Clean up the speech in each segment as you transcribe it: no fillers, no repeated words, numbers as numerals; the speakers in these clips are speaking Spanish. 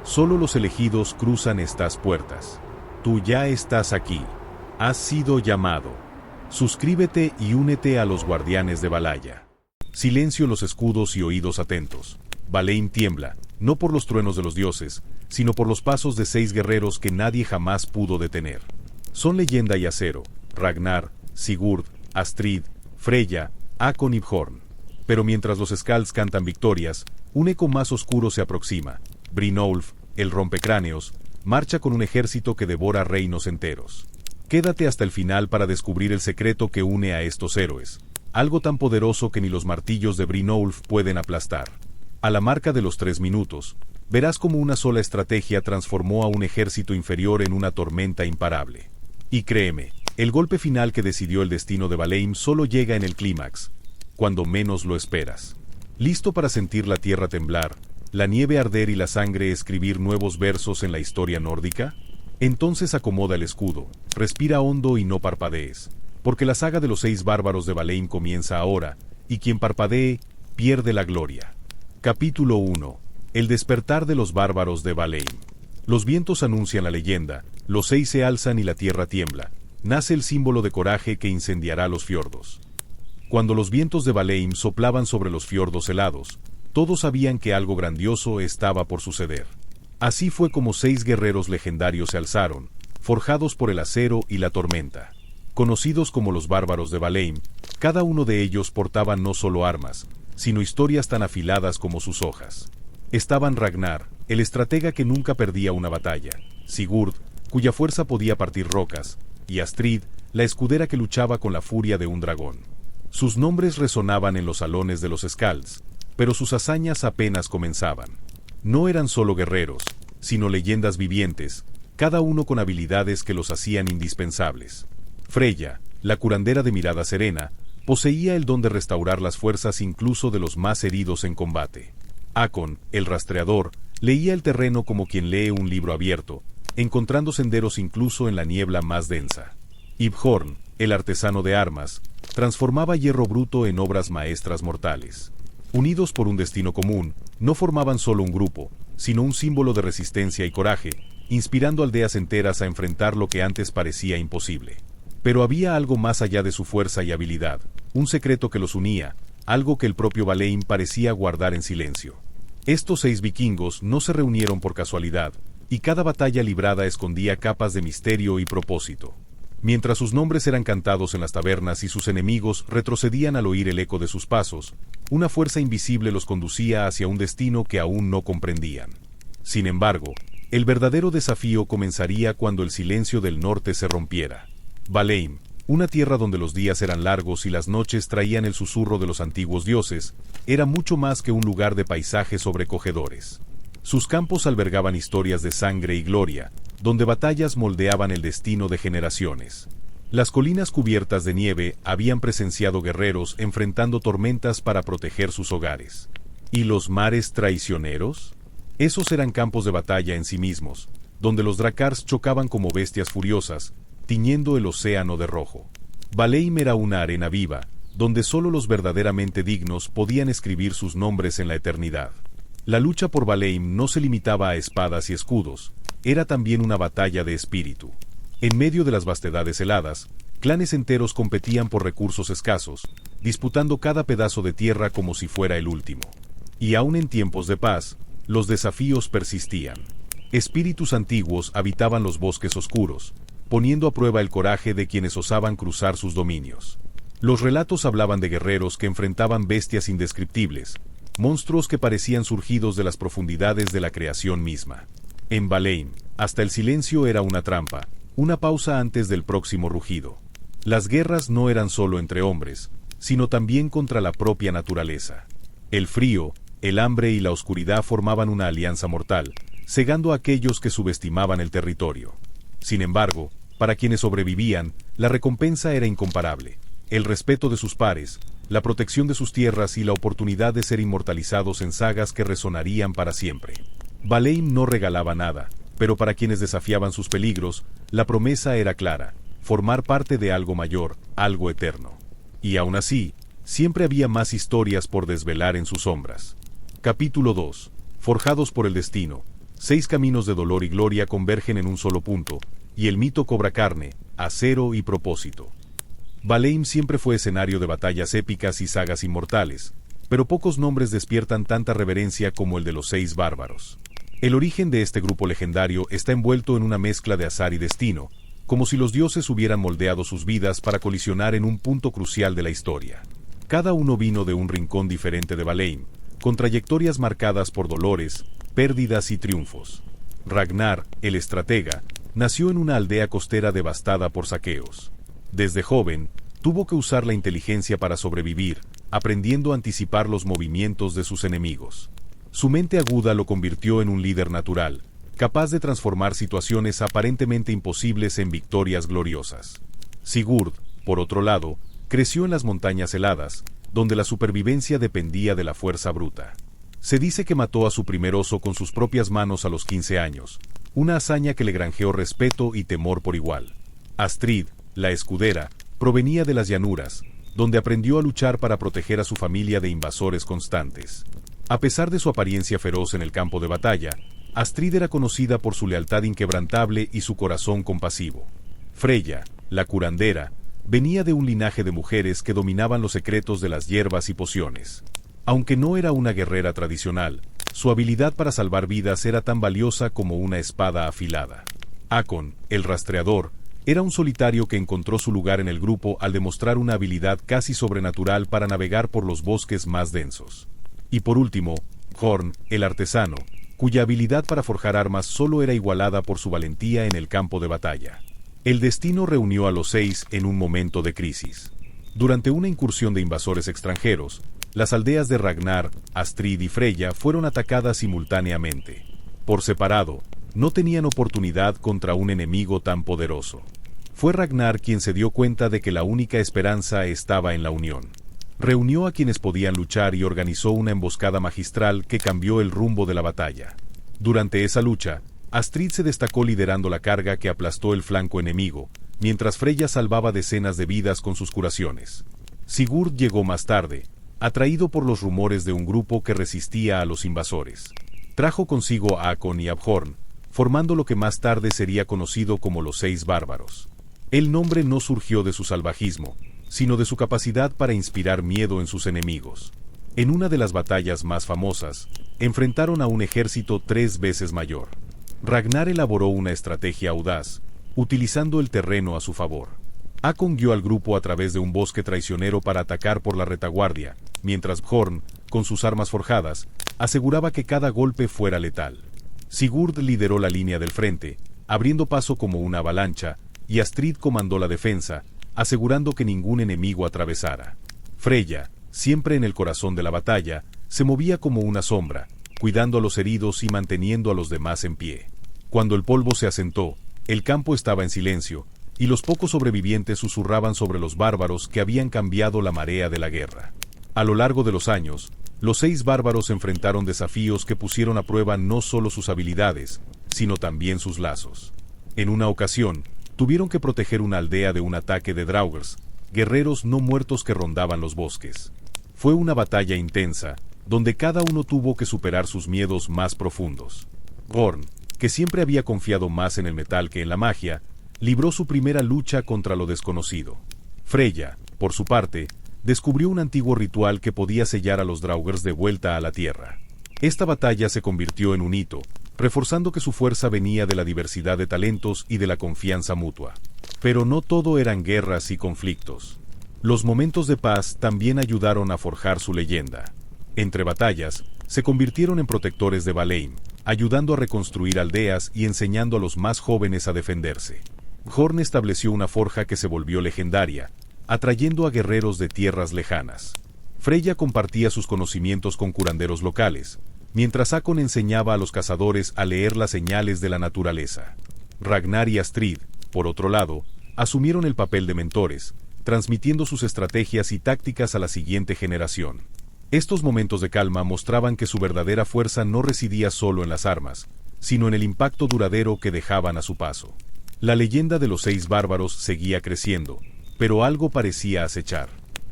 Solo los elegidos cruzan estas puertas. Tú ya estás aquí. Has sido llamado. Suscríbete y únete a los guardianes de Valhalla. Silencio en los escudos y oídos atentos. Valheim tiembla, no por los truenos de los dioses, sino por los pasos de 6 guerreros que nadie jamás pudo detener. Son leyenda y acero: Ragnar, Sigurd, Astrid, Freya, Hakon y Bjorn. Pero mientras los Skalds cantan victorias, un eco más oscuro se aproxima. Brynjolf, el rompecráneos, marcha con un ejército que devora reinos enteros. Quédate hasta el final para descubrir el secreto que une a estos héroes, algo tan poderoso que ni los martillos de Brynjolf pueden aplastar. A la marca de los 3 minutos, verás cómo una sola estrategia transformó a un ejército inferior en una tormenta imparable. Y créeme, el golpe final que decidió el destino de Valheim solo llega en el clímax, cuando menos lo esperas. ¿Listo para sentir la tierra temblar, la nieve arder y la sangre escribir nuevos versos en la historia nórdica? Entonces acomoda el escudo, respira hondo y no parpadees, porque la saga de los 6 bárbaros de Valheim comienza ahora, y quien parpadee, pierde la gloria. Capítulo 1. El despertar de los bárbaros de Valheim. Los vientos anuncian la leyenda, los 6 se alzan y la tierra tiembla. Nace el símbolo de coraje que incendiará los fiordos. Cuando los vientos de Valheim soplaban sobre los fiordos helados, todos sabían que algo grandioso estaba por suceder. Así fue como 6 guerreros legendarios se alzaron, forjados por el acero y la tormenta. Conocidos como los bárbaros de Valheim, cada uno de ellos portaba no solo armas, sino historias tan afiladas como sus hojas. Estaban Ragnar, el estratega que nunca perdía una batalla; Sigurd, cuya fuerza podía partir rocas; y Astrid, la escudera que luchaba con la furia de un dragón. Sus nombres resonaban en los salones de los Skalds, pero sus hazañas apenas comenzaban. No eran solo guerreros, sino leyendas vivientes, cada uno con habilidades que los hacían indispensables. Freya, la curandera de mirada serena, poseía el don de restaurar las fuerzas incluso de los más heridos en combate. Hakon, el rastreador, leía el terreno como quien lee un libro abierto, encontrando senderos incluso en la niebla más densa. Y Bjorn, el artesano de armas, transformaba hierro bruto en obras maestras mortales. Unidos por un destino común, no formaban solo un grupo, sino un símbolo de resistencia y coraje, inspirando aldeas enteras a enfrentar lo que antes parecía imposible. Pero había algo más allá de su fuerza y habilidad, un secreto que los unía, algo que el propio Valheim parecía guardar en silencio. Estos 6 vikingos no se reunieron por casualidad, y cada batalla librada escondía capas de misterio y propósito. Mientras sus nombres eran cantados en las tabernas y sus enemigos retrocedían al oír el eco de sus pasos, una fuerza invisible los conducía hacia un destino que aún no comprendían. Sin embargo, el verdadero desafío comenzaría cuando el silencio del norte se rompiera. Valheim, una tierra donde los días eran largos y las noches traían el susurro de los antiguos dioses, era mucho más que un lugar de paisajes sobrecogedores. Sus campos albergaban historias de sangre y gloria, donde batallas moldeaban el destino de generaciones. Las colinas cubiertas de nieve habían presenciado guerreros enfrentando tormentas para proteger sus hogares. ¿Y los mares traicioneros? Esos eran campos de batalla en sí mismos, donde los Drakars chocaban como bestias furiosas, tiñendo el océano de rojo. Valheim era una arena viva, donde solo los verdaderamente dignos podían escribir sus nombres en la eternidad. La lucha por Valheim no se limitaba a espadas y escudos, era también una batalla de espíritu. En medio de las vastedades heladas, clanes enteros competían por recursos escasos, disputando cada pedazo de tierra como si fuera el último. Y aún en tiempos de paz, los desafíos persistían. Espíritus antiguos habitaban los bosques oscuros, poniendo a prueba el coraje de quienes osaban cruzar sus dominios. Los relatos hablaban de guerreros que enfrentaban bestias indescriptibles, monstruos que parecían surgidos de las profundidades de la creación misma. En Valheim, hasta el silencio era una trampa, una pausa antes del próximo rugido. Las guerras no eran solo entre hombres, sino también contra la propia naturaleza. El frío, el hambre y la oscuridad formaban una alianza mortal, cegando a aquellos que subestimaban el territorio. Sin embargo, para quienes sobrevivían, la recompensa era incomparable: el respeto de sus pares, la protección de sus tierras y la oportunidad de ser inmortalizados en sagas que resonarían para siempre. Valheim no regalaba nada, pero para quienes desafiaban sus peligros, la promesa era clara: formar parte de algo mayor, algo eterno. Y aún así, siempre había más historias por desvelar en sus sombras. Capítulo 2. Forjados por el destino. 6 caminos de dolor y gloria convergen en un solo punto, y el mito cobra carne, acero y propósito. Valheim siempre fue escenario de batallas épicas y sagas inmortales, pero pocos nombres despiertan tanta reverencia como el de los 6 bárbaros. El origen de este grupo legendario está envuelto en una mezcla de azar y destino, como si los dioses hubieran moldeado sus vidas para colisionar en un punto crucial de la historia. Cada uno vino de un rincón diferente de Valheim, con trayectorias marcadas por dolores, pérdidas y triunfos. Ragnar, el estratega, nació en una aldea costera devastada por saqueos. Desde joven, tuvo que usar la inteligencia para sobrevivir, aprendiendo a anticipar los movimientos de sus enemigos. Su mente aguda lo convirtió en un líder natural, capaz de transformar situaciones aparentemente imposibles en victorias gloriosas. Sigurd, por otro lado, creció en las montañas heladas, donde la supervivencia dependía de la fuerza bruta. Se dice que mató a su primer oso con sus propias manos a los 15 años, una hazaña que le granjeó respeto y temor por igual. Astrid, la escudera, provenía de las llanuras, donde aprendió a luchar para proteger a su familia de invasores constantes. A pesar de su apariencia feroz en el campo de batalla, Astrid era conocida por su lealtad inquebrantable y su corazón compasivo. Freya, la curandera, venía de un linaje de mujeres que dominaban los secretos de las hierbas y pociones. Aunque no era una guerrera tradicional, su habilidad para salvar vidas era tan valiosa como una espada afilada. Hakon, el rastreador, era un solitario que encontró su lugar en el grupo al demostrar una habilidad casi sobrenatural para navegar por los bosques más densos. Y por último, Horn, el artesano, cuya habilidad para forjar armas solo era igualada por su valentía en el campo de batalla. El destino reunió a los 6 en un momento de crisis. Durante una incursión de invasores extranjeros, las aldeas de Ragnar, Astrid y Freya fueron atacadas simultáneamente. Por separado, no tenían oportunidad contra un enemigo tan poderoso. Fue Ragnar quien se dio cuenta de que la única esperanza estaba en la unión. Reunió a quienes podían luchar y organizó una emboscada magistral que cambió el rumbo de la batalla. Durante esa lucha, Astrid se destacó liderando la carga que aplastó el flanco enemigo, mientras Freya salvaba decenas de vidas con sus curaciones. Sigurd llegó más tarde, atraído por los rumores de un grupo que resistía a los invasores. Trajo consigo a Hakon y Abhorn, formando lo que más tarde sería conocido como los 6 bárbaros. El nombre no surgió de su salvajismo, sino de su capacidad para inspirar miedo en sus enemigos. En una de las batallas más famosas, enfrentaron a un ejército 3 veces mayor. Ragnar elaboró una estrategia audaz, utilizando el terreno a su favor. Hakon guió al grupo a través de un bosque traicionero para atacar por la retaguardia, mientras Horn, con sus armas forjadas, aseguraba que cada golpe fuera letal. Sigurd lideró la línea del frente, abriendo paso como una avalancha, y Astrid comandó la defensa, asegurando que ningún enemigo atravesara. Freya, siempre en el corazón de la batalla, se movía como una sombra, cuidando a los heridos y manteniendo a los demás en pie. Cuando el polvo se asentó, el campo estaba en silencio, y los pocos sobrevivientes susurraban sobre los bárbaros que habían cambiado la marea de la guerra. A lo largo de los años, los 6 bárbaros enfrentaron desafíos que pusieron a prueba no solo sus habilidades, sino también sus lazos. En una ocasión, tuvieron que proteger una aldea de un ataque de Draugrs, guerreros no muertos que rondaban los bosques. Fue una batalla intensa, donde cada uno tuvo que superar sus miedos más profundos. Gorn, que siempre había confiado más en el metal que en la magia, libró su primera lucha contra lo desconocido. Freya, por su parte, descubrió un antiguo ritual que podía sellar a los Draugrs de vuelta a la tierra. Esta batalla se convirtió en un hito, reforzando que su fuerza venía de la diversidad de talentos y de la confianza mutua. Pero no todo eran guerras y conflictos. Los momentos de paz también ayudaron a forjar su leyenda. Entre batallas, se convirtieron en protectores de Valheim, ayudando a reconstruir aldeas y enseñando a los más jóvenes a defenderse. Horn estableció una forja que se volvió legendaria, atrayendo a guerreros de tierras lejanas. Freya compartía sus conocimientos con curanderos locales, mientras Hakon enseñaba a los cazadores a leer las señales de la naturaleza. Ragnar y Astrid, por otro lado, asumieron el papel de mentores, transmitiendo sus estrategias y tácticas a la siguiente generación. Estos momentos de calma mostraban que su verdadera fuerza no residía solo en las armas, sino en el impacto duradero que dejaban a su paso. La leyenda de los 6 bárbaros seguía creciendo, pero algo parecía acechar.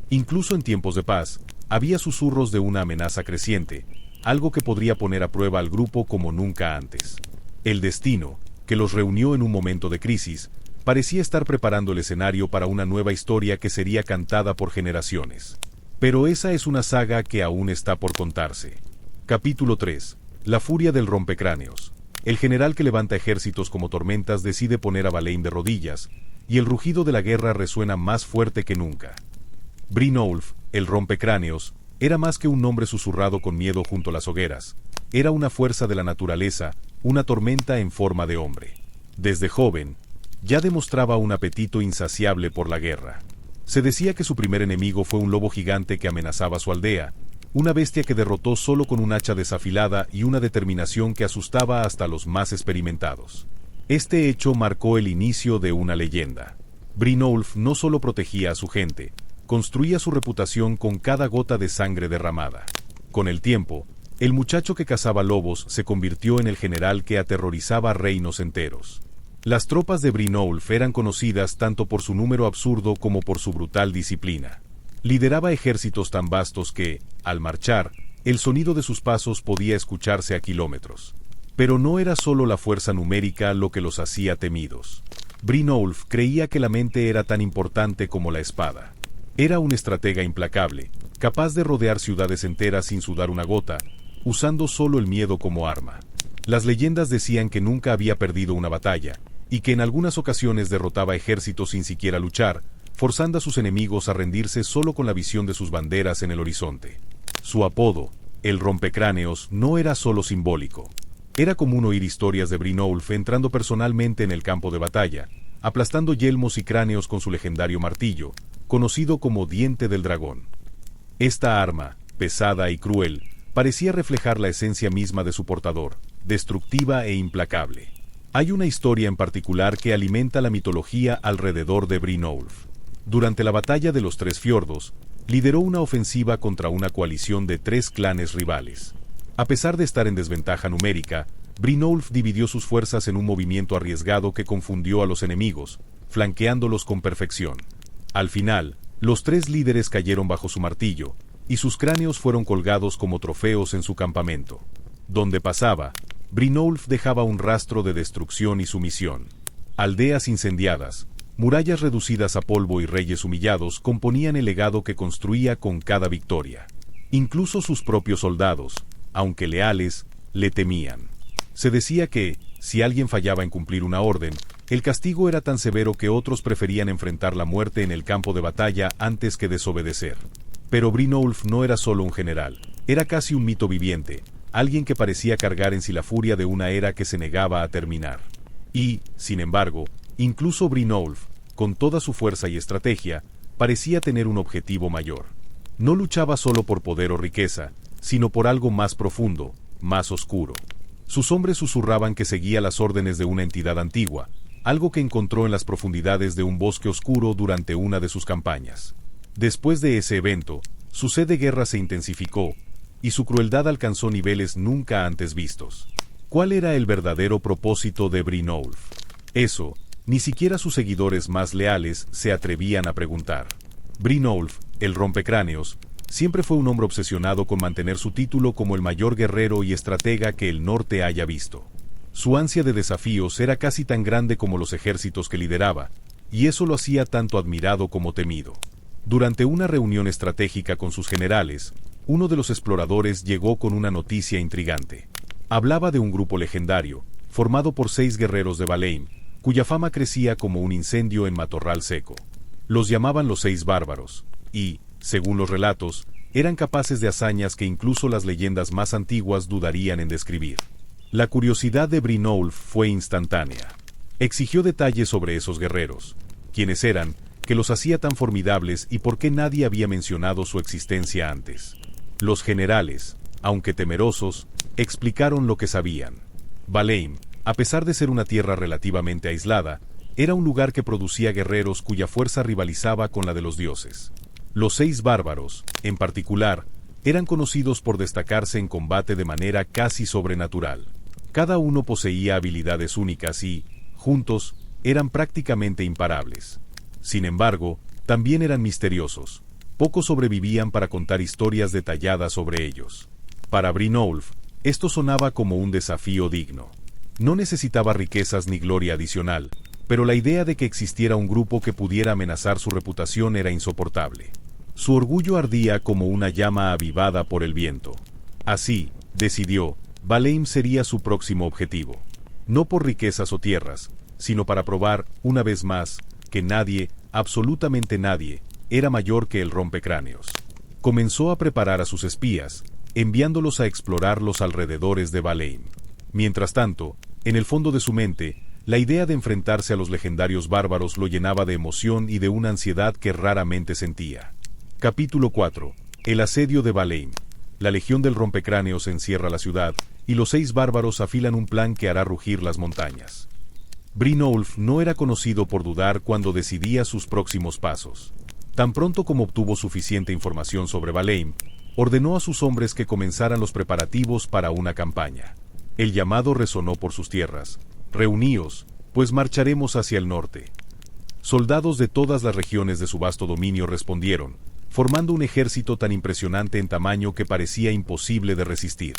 Incluso en tiempos de paz, había susurros de una amenaza creciente, algo que podría poner a prueba al grupo como nunca antes. El destino, que los reunió en un momento de crisis, parecía estar preparando el escenario para una nueva historia que sería cantada por generaciones. Pero esa es una saga que aún está por contarse. Capítulo 3. La furia del rompecráneos. El general que levanta ejércitos como tormentas decide poner a Baleim de rodillas, y el rugido de la guerra resuena más fuerte que nunca. Brynjolf, el rompecráneos, era más que un nombre susurrado con miedo junto a las hogueras. Era una fuerza de la naturaleza, una tormenta en forma de hombre. Desde joven, ya demostraba un apetito insaciable por la guerra. Se decía que su primer enemigo fue un lobo gigante que amenazaba su aldea, una bestia que derrotó solo con un hacha desafilada y una determinación que asustaba hasta a los más experimentados. Este hecho marcó el inicio de una leyenda. Brynjolf no solo protegía a su gente, construía su reputación con cada gota de sangre derramada. Con el tiempo, el muchacho que cazaba lobos se convirtió en el general que aterrorizaba reinos enteros. Las tropas de Brynjolf eran conocidas tanto por su número absurdo como por su brutal disciplina. Lideraba ejércitos tan vastos que, al marchar, el sonido de sus pasos podía escucharse a kilómetros. Pero no era solo la fuerza numérica lo que los hacía temidos. Brynjolf creía que la mente era tan importante como la espada. Era un estratega implacable, capaz de rodear ciudades enteras sin sudar una gota, usando solo el miedo como arma. Las leyendas decían que nunca había perdido una batalla, y que en algunas ocasiones derrotaba ejércitos sin siquiera luchar, forzando a sus enemigos a rendirse solo con la visión de sus banderas en el horizonte. Su apodo, el rompecráneos, no era solo simbólico. Era común oír historias de Brynjolf entrando personalmente en el campo de batalla, aplastando yelmos y cráneos con su legendario martillo, conocido como Diente del Dragón. Esta arma, pesada y cruel, parecía reflejar la esencia misma de su portador, destructiva e implacable. Hay una historia en particular que alimenta la mitología alrededor de Brynjolf. Durante la batalla de los Tres Fiordos, lideró una ofensiva contra una coalición de 3 clanes rivales. A pesar de estar en desventaja numérica, Brynjolf dividió sus fuerzas en un movimiento arriesgado que confundió a los enemigos, flanqueándolos con perfección. Al final, los 3 líderes cayeron bajo su martillo, y sus cráneos fueron colgados como trofeos en su campamento. Donde pasaba, Brynjolf dejaba un rastro de destrucción y sumisión. Aldeas incendiadas, murallas reducidas a polvo y reyes humillados componían el legado que construía con cada victoria. Incluso sus propios soldados, aunque leales, le temían. Se decía que, si alguien fallaba en cumplir una orden, el castigo era tan severo que otros preferían enfrentar la muerte en el campo de batalla antes que desobedecer. Pero Brynjolf no era solo un general, era casi un mito viviente, alguien que parecía cargar en sí la furia de una era que se negaba a terminar. Y, sin embargo, incluso Brynjolf, con toda su fuerza y estrategia, parecía tener un objetivo mayor. No luchaba solo por poder o riqueza, sino por algo más profundo, más oscuro. Sus hombres susurraban que seguía las órdenes de una entidad antigua, algo que encontró en las profundidades de un bosque oscuro durante una de sus campañas. Después de ese evento, su sed de guerra se intensificó, y su crueldad alcanzó niveles nunca antes vistos. ¿Cuál era el verdadero propósito de Brynjolf? Eso, ni siquiera sus seguidores más leales se atrevían a preguntar. Brynjolf, el rompecráneos, siempre fue un hombre obsesionado con mantener su título como el mayor guerrero y estratega que el norte haya visto. Su ansia de desafíos era casi tan grande como los ejércitos que lideraba, y eso lo hacía tanto admirado como temido. Durante una reunión estratégica con sus generales, uno de los exploradores llegó con una noticia intrigante. Hablaba de un grupo legendario, formado por 6 guerreros de Baleim, cuya fama crecía como un incendio en matorral seco. Los llamaban los 6 bárbaros, y, según los relatos, eran capaces de hazañas que incluso las leyendas más antiguas dudarían en describir. La curiosidad de Brynjolf fue instantánea. Exigió detalles sobre esos guerreros, quiénes eran, qué los hacía tan formidables y por qué nadie había mencionado su existencia antes. Los generales, aunque temerosos, explicaron lo que sabían. Baleim, a pesar de ser una tierra relativamente aislada, era un lugar que producía guerreros cuya fuerza rivalizaba con la de los dioses. Los 6 bárbaros, en particular, eran conocidos por destacarse en combate de manera casi sobrenatural. Cada uno poseía habilidades únicas y, juntos, eran prácticamente imparables. Sin embargo, también eran misteriosos. Pocos sobrevivían para contar historias detalladas sobre ellos. Para Brynjolf, esto sonaba como un desafío digno. No necesitaba riquezas ni gloria adicional, pero la idea de que existiera un grupo que pudiera amenazar su reputación era insoportable. Su orgullo ardía como una llama avivada por el viento. Así, decidió, Valheim sería su próximo objetivo. No por riquezas o tierras, sino para probar, una vez más, que nadie, absolutamente nadie, era mayor que el rompecráneos. Comenzó a preparar a sus espías, enviándolos a explorar los alrededores de Valheim. Mientras tanto, en el fondo de su mente, la idea de enfrentarse a los legendarios bárbaros lo llenaba de emoción y de una ansiedad que raramente sentía. Capítulo 4. El asedio de Valheim. La legión del rompecráneos encierra la ciudad, y los 6 bárbaros afilan un plan que hará rugir las montañas. Brynjolf no era conocido por dudar cuando decidía sus próximos pasos. Tan pronto como obtuvo suficiente información sobre Valheim, ordenó a sus hombres que comenzaran los preparativos para una campaña. El llamado resonó por sus tierras. «Reuníos, pues marcharemos hacia el norte». Soldados de todas las regiones de su vasto dominio respondieron, formando un ejército tan impresionante en tamaño que parecía imposible de resistir.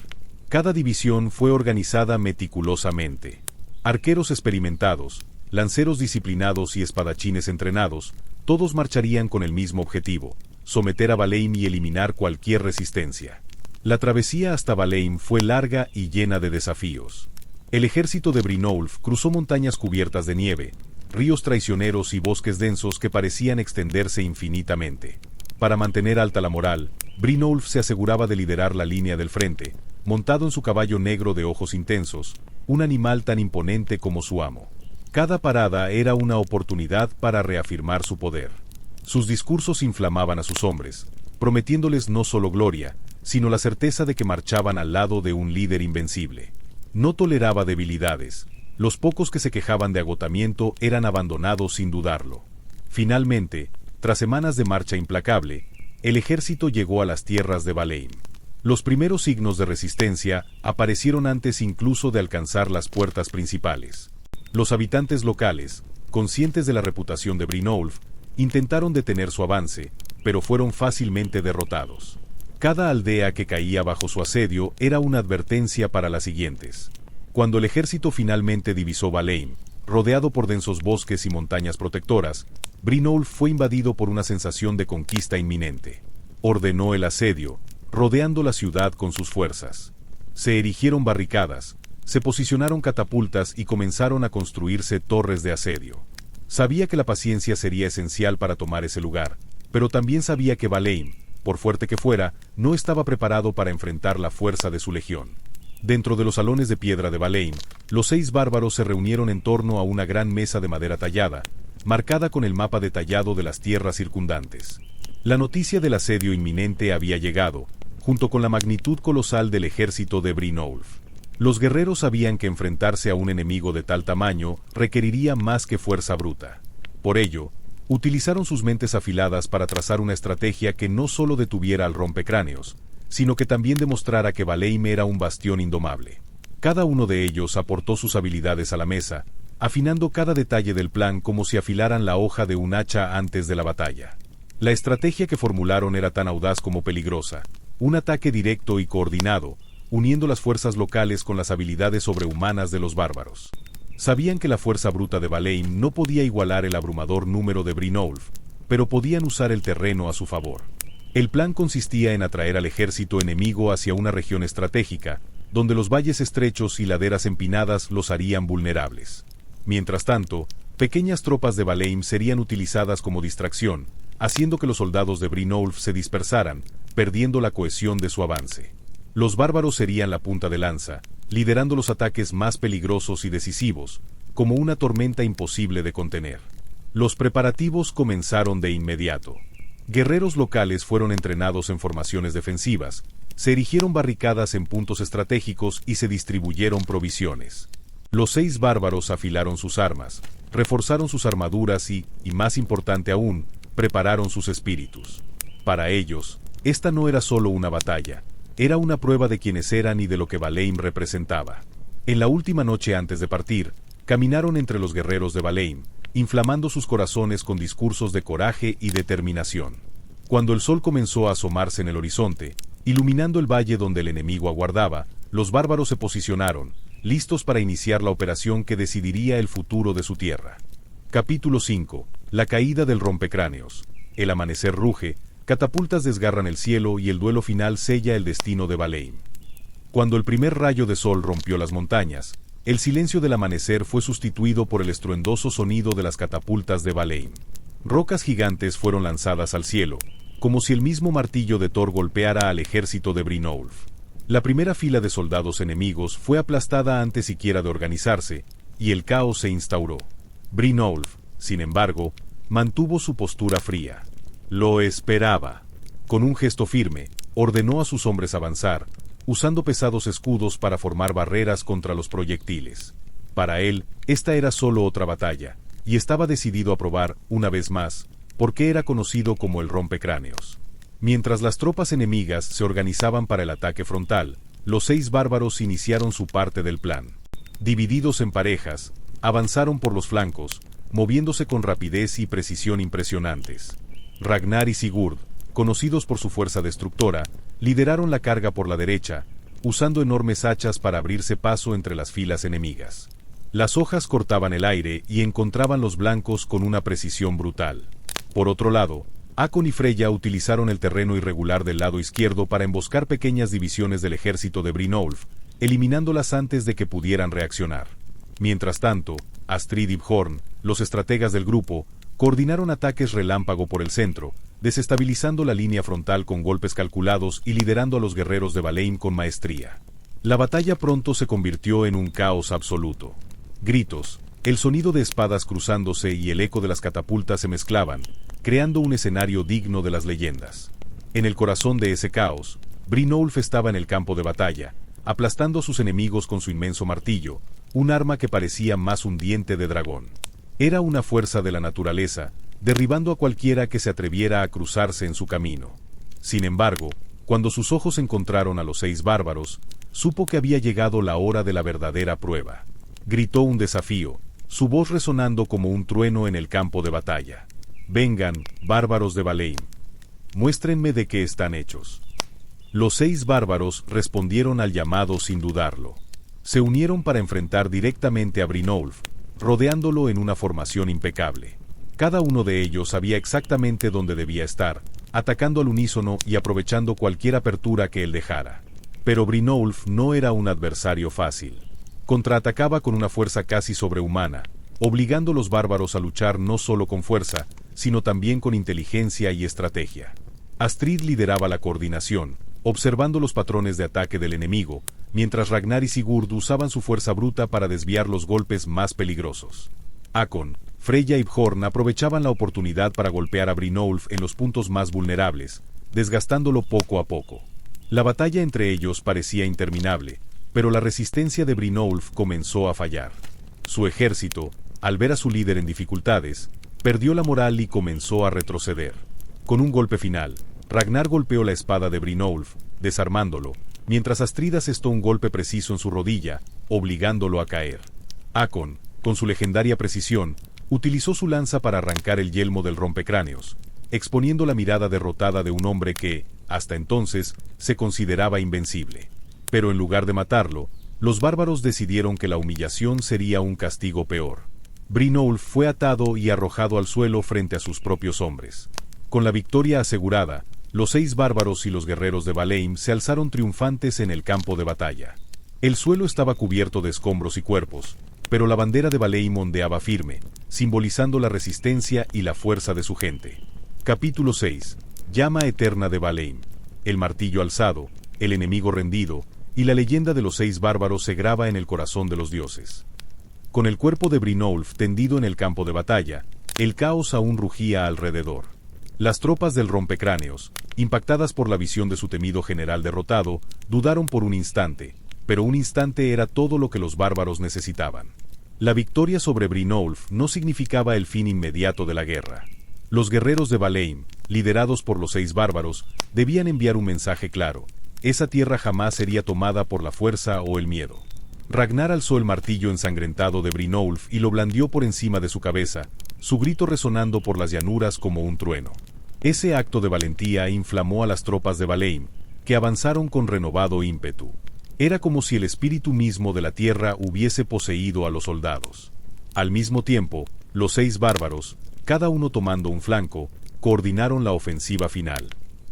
Cada división fue organizada meticulosamente. Arqueros experimentados, lanceros disciplinados y espadachines entrenados, todos marcharían con el mismo objetivo: someter a Valheim y eliminar cualquier resistencia. La travesía hasta Valheim fue larga y llena de desafíos. El ejército de Brynjolf cruzó montañas cubiertas de nieve, ríos traicioneros y bosques densos que parecían extenderse infinitamente. Para mantener alta la moral, Brynjolf se aseguraba de liderar la línea del frente, montado en su caballo negro de ojos intensos, un animal tan imponente como su amo. Cada parada era una oportunidad para reafirmar su poder. Sus discursos inflamaban a sus hombres, prometiéndoles no solo gloria, sino la certeza de que marchaban al lado de un líder invencible. No toleraba debilidades. Los pocos que se quejaban de agotamiento eran abandonados sin dudarlo. Finalmente, tras semanas de marcha implacable, el ejército llegó a las tierras de Valheim. Los primeros signos de resistencia aparecieron antes incluso de alcanzar las puertas principales. Los habitantes locales, conscientes de la reputación de Brynjolf, intentaron detener su avance, pero fueron fácilmente derrotados. Cada aldea que caía bajo su asedio era una advertencia para las siguientes. Cuando el ejército finalmente divisó Valheim, rodeado por densos bosques y montañas protectoras, Brynjolf fue invadido por una sensación de conquista inminente. Ordenó el asedio, rodeando la ciudad con sus fuerzas. Se erigieron barricadas, se posicionaron catapultas y comenzaron a construirse torres de asedio. Sabía que la paciencia sería esencial para tomar ese lugar, pero también sabía que Valheim, por fuerte que fuera, no estaba preparado para enfrentar la fuerza de su legión. Dentro de los salones de piedra de Valheim, los 6 bárbaros se reunieron en torno a una gran mesa de madera tallada, marcada con el mapa detallado de las tierras circundantes. La noticia del asedio inminente había llegado, junto con la magnitud colosal del ejército de Brynjolf. Los guerreros sabían que enfrentarse a un enemigo de tal tamaño requeriría más que fuerza bruta. Por ello, utilizaron sus mentes afiladas para trazar una estrategia que no solo detuviera al rompecráneos, sino que también demostrara que Valheim era un bastión indomable. Cada uno de ellos aportó sus habilidades a la mesa, afinando cada detalle del plan como si afilaran la hoja de un hacha antes de la batalla. La estrategia que formularon era tan audaz como peligrosa: un ataque directo y coordinado, uniendo las fuerzas locales con las habilidades sobrehumanas de los bárbaros. Sabían que la fuerza bruta de Valheim no podía igualar el abrumador número de Brynjolf, pero podían usar el terreno a su favor. El plan consistía en atraer al ejército enemigo hacia una región estratégica, donde los valles estrechos y laderas empinadas los harían vulnerables. Mientras tanto, pequeñas tropas de Valheim serían utilizadas como distracción, haciendo que los soldados de Brynjolf se dispersaran, perdiendo la cohesión de su avance. Los bárbaros serían la punta de lanza, liderando los ataques más peligrosos y decisivos, como una tormenta imposible de contener. Los preparativos comenzaron de inmediato. Guerreros locales fueron entrenados en formaciones defensivas, se erigieron barricadas en puntos estratégicos y se distribuyeron provisiones. Los 6 bárbaros afilaron sus armas, reforzaron sus armaduras y, más importante aún, prepararon sus espíritus. Para ellos, esta no era solo una batalla, era una prueba de quiénes eran y de lo que Valheim representaba. En la última noche antes de partir, caminaron entre los guerreros de Valheim, inflamando sus corazones con discursos de coraje y determinación. Cuando el sol comenzó a asomarse en el horizonte, Iluminando el valle donde el enemigo aguardaba, los bárbaros se posicionaron, listos para iniciar la operación que decidiría el futuro de su tierra. Capítulo 5. La caída del rompecráneos. El amanecer ruge, catapultas desgarran el cielo y el duelo final sella el destino de Valheim. Cuando el primer rayo de sol rompió las montañas, el silencio del amanecer fue sustituido por el estruendoso sonido de las catapultas de Valheim. Rocas gigantes fueron lanzadas al cielo, como si el mismo martillo de Thor golpeara al ejército de Brynjolf. La primera fila de soldados enemigos fue aplastada antes siquiera de organizarse, y el caos se instauró. Brynjolf, sin embargo, mantuvo su postura fría. Lo esperaba. Con un gesto firme, ordenó a sus hombres avanzar, usando pesados escudos para formar barreras contra los proyectiles. Para él, esta era solo otra batalla, y estaba decidido a probar, una vez más, por qué era conocido como el rompecráneos. Mientras las tropas enemigas se organizaban para el ataque frontal, los 6 bárbaros iniciaron su parte del plan. Divididos en parejas, avanzaron por los flancos, moviéndose con rapidez y precisión impresionantes. Ragnar y Sigurd, conocidos por su fuerza destructora, lideraron la carga por la derecha, usando enormes hachas para abrirse paso entre las filas enemigas. Las hojas cortaban el aire y encontraban los blancos con una precisión brutal. Por otro lado, Hakon y Freyja utilizaron el terreno irregular del lado izquierdo para emboscar pequeñas divisiones del ejército de Brynjolf, eliminándolas antes de que pudieran reaccionar. Mientras tanto, Astrid y Bjorn, los estrategas del grupo, coordinaron ataques relámpago por el centro, desestabilizando la línea frontal con golpes calculados y liderando a los guerreros de Valheim con maestría. La batalla pronto se convirtió en un caos absoluto. Gritos, el sonido de espadas cruzándose y el eco de las catapultas se mezclaban, creando un escenario digno de las leyendas. En el corazón de ese caos, Brynjolf estaba en el campo de batalla, aplastando a sus enemigos con su inmenso martillo, un arma que parecía más un diente de dragón. Era una fuerza de la naturaleza, derribando a cualquiera que se atreviera a cruzarse en su camino. Sin embargo, cuando sus ojos encontraron a los 6 bárbaros, supo que había llegado la hora de la verdadera prueba. Gritó un desafío, su voz resonando como un trueno en el campo de batalla. «Vengan, bárbaros de Valheim. Muéstrenme de qué están hechos». Los 6 bárbaros respondieron al llamado sin dudarlo. Se unieron para enfrentar directamente a Brynjolf, rodeándolo en una formación impecable. Cada uno de ellos sabía exactamente dónde debía estar, atacando al unísono y aprovechando cualquier apertura que él dejara. Pero Brynjolf no era un adversario fácil. Contraatacaba con una fuerza casi sobrehumana, obligando a los bárbaros a luchar no solo con fuerza, sino también con inteligencia y estrategia. Astrid lideraba la coordinación, observando los patrones de ataque del enemigo, mientras Ragnar y Sigurd usaban su fuerza bruta para desviar los golpes más peligrosos. Hakon, Freyja y Bjorn aprovechaban la oportunidad para golpear a Brynjolf en los puntos más vulnerables, desgastándolo poco a poco. La batalla entre ellos parecía interminable, pero la resistencia de Brynjolf comenzó a fallar. Su ejército, al ver a su líder en dificultades, perdió la moral y comenzó a retroceder. Con un golpe final, Ragnar golpeó la espada de Brynjolf, desarmándolo, mientras Astrid asestó un golpe preciso en su rodilla, obligándolo a caer. Hakon, con su legendaria precisión, utilizó su lanza para arrancar el yelmo del rompecráneos, exponiendo la mirada derrotada de un hombre que, hasta entonces, se consideraba invencible. Pero en lugar de matarlo, los bárbaros decidieron que la humillación sería un castigo peor. Brynjolf fue atado y arrojado al suelo frente a sus propios hombres. Con la victoria asegurada, los 6 bárbaros y los guerreros de Valheim se alzaron triunfantes en el campo de batalla. El suelo estaba cubierto de escombros y cuerpos, pero la bandera de Valheim ondeaba firme, simbolizando la resistencia y la fuerza de su gente. Capítulo 6. Llama eterna de Valheim. El martillo alzado, el enemigo rendido, y la leyenda de los 6 bárbaros se graba en el corazón de los dioses. Con el cuerpo de Brynjolf tendido en el campo de batalla, el caos aún rugía alrededor. Las tropas del rompecráneos, impactadas por la visión de su temido general derrotado, dudaron por un instante, pero un instante era todo lo que los bárbaros necesitaban. La victoria sobre Brynjolf no significaba el fin inmediato de la guerra. Los guerreros de Valheim, liderados por los 6 bárbaros, debían enviar un mensaje claro: esa tierra jamás sería tomada por la fuerza o el miedo. Ragnar alzó el martillo ensangrentado de Brynjolf y lo blandió por encima de su cabeza, su grito resonando por las llanuras como un trueno. Ese acto de valentía inflamó a las tropas de Valheim, que avanzaron con renovado ímpetu. Era como si el espíritu mismo de la tierra hubiese poseído a los soldados. Al mismo tiempo, los 6 bárbaros, cada uno tomando un flanco, coordinaron la ofensiva final.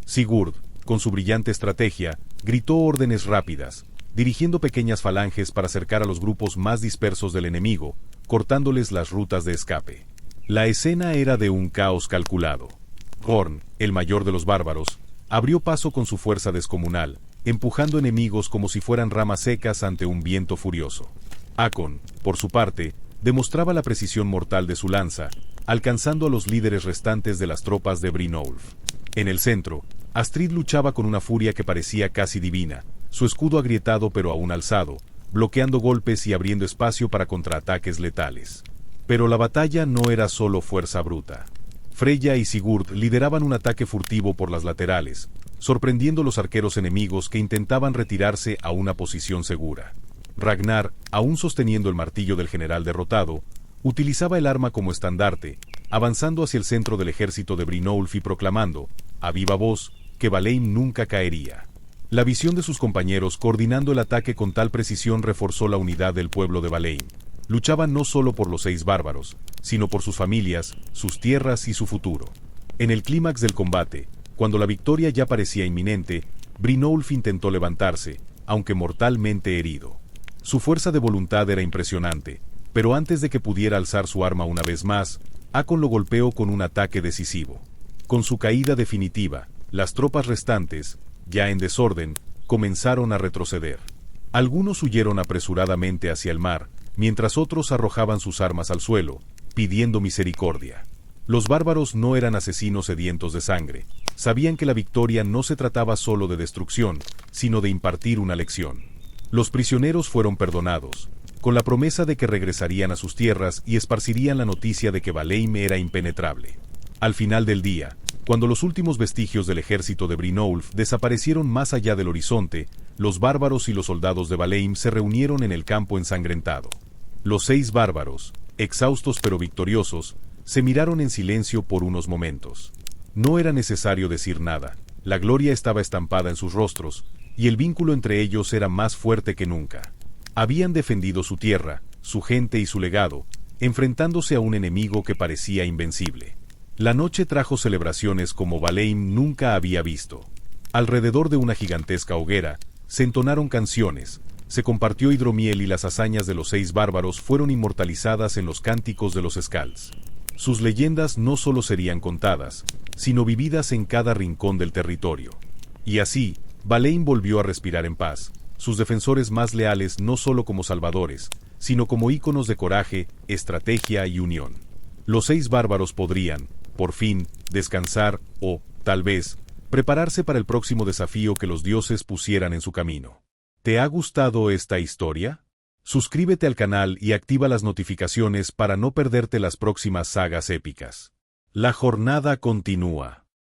Sigurd, con su brillante estrategia, gritó órdenes rápidas, dirigiendo pequeñas falanges para acercar a los grupos más dispersos del enemigo, cortándoles las rutas de escape. La escena era de un caos calculado. Horn, el mayor de los bárbaros, abrió paso con su fuerza descomunal, empujando enemigos como si fueran ramas secas ante un viento furioso. Hakon, por su parte, demostraba la precisión mortal de su lanza, alcanzando a los líderes restantes de las tropas de Brynjolf. En el centro, Astrid luchaba con una furia que parecía casi divina, su escudo agrietado pero aún alzado, bloqueando golpes y abriendo espacio para contraataques letales. Pero la batalla no era solo fuerza bruta. Freya y Sigurd lideraban un ataque furtivo por las laterales, sorprendiendo a los arqueros enemigos que intentaban retirarse a una posición segura. Ragnar, aún sosteniendo el martillo del general derrotado, utilizaba el arma como estandarte, avanzando hacia el centro del ejército de Brynjolf y proclamando, a viva voz, que Valeim nunca caería. La visión de sus compañeros coordinando el ataque con tal precisión reforzó la unidad del pueblo de Valeim. Luchaban no solo por los 6 bárbaros, sino por sus familias, sus tierras y su futuro. En el clímax del combate, cuando la victoria ya parecía inminente, Brynjolf intentó levantarse, aunque mortalmente herido. Su fuerza de voluntad era impresionante, pero antes de que pudiera alzar su arma una vez más, Hakon lo golpeó con un ataque decisivo. Con su caída definitiva, las tropas restantes, ya en desorden, comenzaron a retroceder. Algunos huyeron apresuradamente hacia el mar, mientras otros arrojaban sus armas al suelo, pidiendo misericordia. Los bárbaros no eran asesinos sedientos de sangre, sabían que la victoria no se trataba solo de destrucción, sino de impartir una lección. Los prisioneros fueron perdonados, con la promesa de que regresarían a sus tierras y esparcirían la noticia de que Valeim era impenetrable. Al final del día, cuando los últimos vestigios del ejército de Brynjolf desaparecieron más allá del horizonte, los bárbaros y los soldados de Valeim se reunieron en el campo ensangrentado. Los 6 bárbaros, exhaustos pero victoriosos, se miraron en silencio por unos momentos. No era necesario decir nada, la gloria estaba estampada en sus rostros, y el vínculo entre ellos era más fuerte que nunca. Habían defendido su tierra, su gente y su legado, enfrentándose a un enemigo que parecía invencible. La noche trajo celebraciones como Valeim nunca había visto. Alrededor de una gigantesca hoguera, se entonaron canciones, se compartió hidromiel y las hazañas de los 6 bárbaros fueron inmortalizadas en los cánticos de los Skalds. Sus leyendas no solo serían contadas, sino vividas en cada rincón del territorio. Y así, Valeim volvió a respirar en paz, sus defensores más leales no solo como salvadores, sino como íconos de coraje, estrategia y unión. Los 6 bárbaros podrían, por fin, descansar o, tal vez, prepararse para el próximo desafío que los dioses pusieran en su camino. ¿Te ha gustado esta historia? Suscríbete al canal y activa las notificaciones para no perderte las próximas sagas épicas. La jornada continúa.